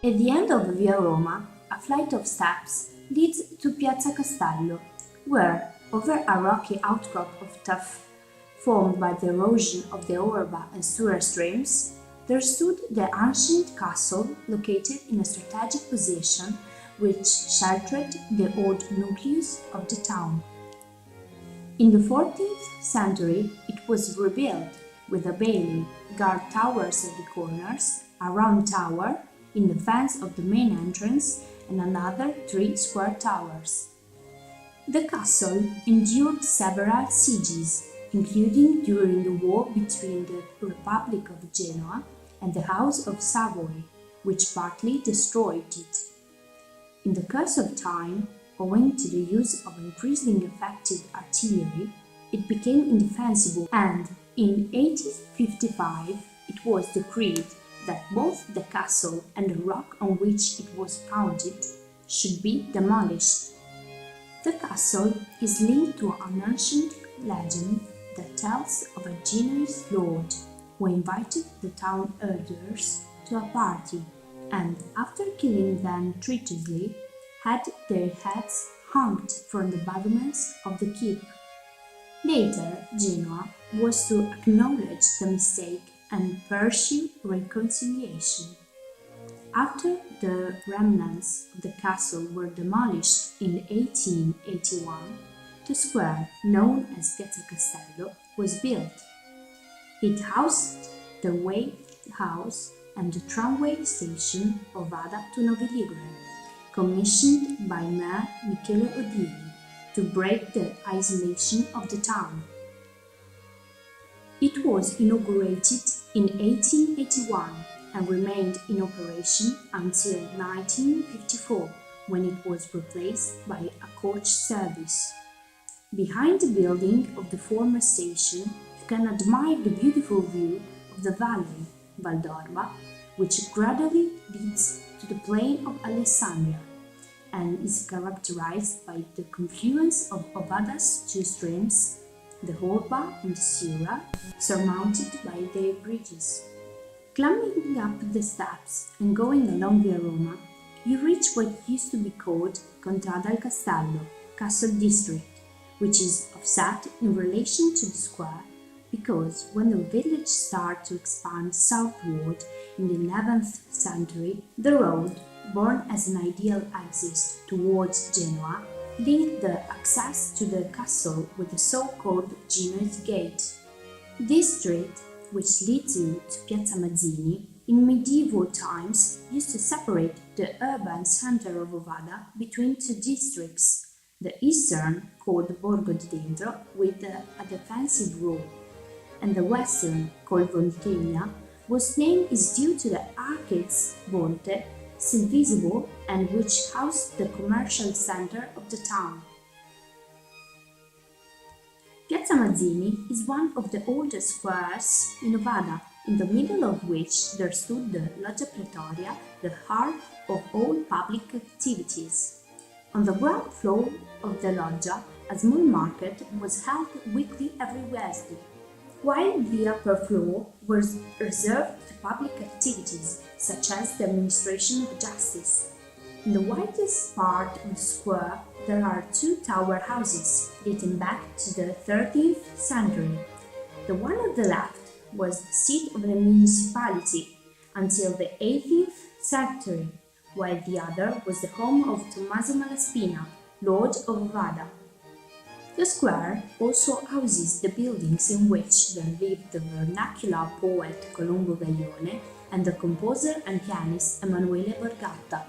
At the end of Via Roma, a flight of steps leads to Piazza Castello, where, over a rocky outcrop of tuff formed by the erosion of the Orba and Stura streams, there stood the ancient castle located in a strategic position which sheltered the old nucleus of the town. In the 14th century it was rebuilt with a bailey, guard towers at the corners, a round tower in defense of the main entrance, and another 3 square towers. The castle endured several sieges, including during the war between the Republic of Genoa and the House of Savoy, which partly destroyed it. In the course of time, owing to the use of increasingly effective artillery, it became indefensible, and in 1855 it was decreed that both the castle and the rock on which it was founded should be demolished. The castle is linked to an ancient legend that tells of a Genoese lord who invited the town elders to a party and, after killing them treacherously, had their heads hung from the battlements of the keep. Later, Genoa was to acknowledge the mistake and pursue reconciliation. After the remnants of the castle were demolished in 1881, the square known as Piazza Castello was built. It housed the Way House and the tramway station of Vada to Novi Ligure, commissioned by Mayor Michele Odili to break the isolation of the town. It was inaugurated in 1881 and remained in operation until 1954, when it was replaced by a coach service. Behind the building of the former station, you can admire the beautiful view of the valley, Val d'Orba, which gradually leads to the plain of Alessandria and is characterized by the confluence of Ovada's 2 streams, the Orba and the Sura, surmounted by their bridges. Climbing up the steps and going along Via Roma, you reach what used to be called Contrada al Castello, Castle District, which is offset in relation to the square because when the village started to expand southward in the 11th century, the road, born as an ideal exit towards Genoa, linked the access to the castle with the so-called Genoese Gate. This street, which leads you to Piazza Mazzini, in medieval times used to separate the urban center of Ovada between 2 districts, the eastern, called Borgo di Dentro, with a defensive wall, and the western, called Voltegna, whose name is due to the arcades Volte, still visible and which housed the commercial center of the town. Piazza Mazzini is one of the oldest squares in Ovada, in the middle of which there stood the Loggia Pretoria, the heart of all public activities. On the ground floor of the loggia, a small market was held weekly every Wednesday, while the upper floor was reserved to public activities, such as the administration of justice. In the widest part of the square, there are 2 tower houses dating back to the 13th century. The one on the left was the seat of the municipality until the 18th century, while the other was the home of Tommaso Malaspina, Lord of Ovada. The square also houses the buildings in which there lived the vernacular poet Colombo Gaglione and the composer and pianist Emanuele Borgata.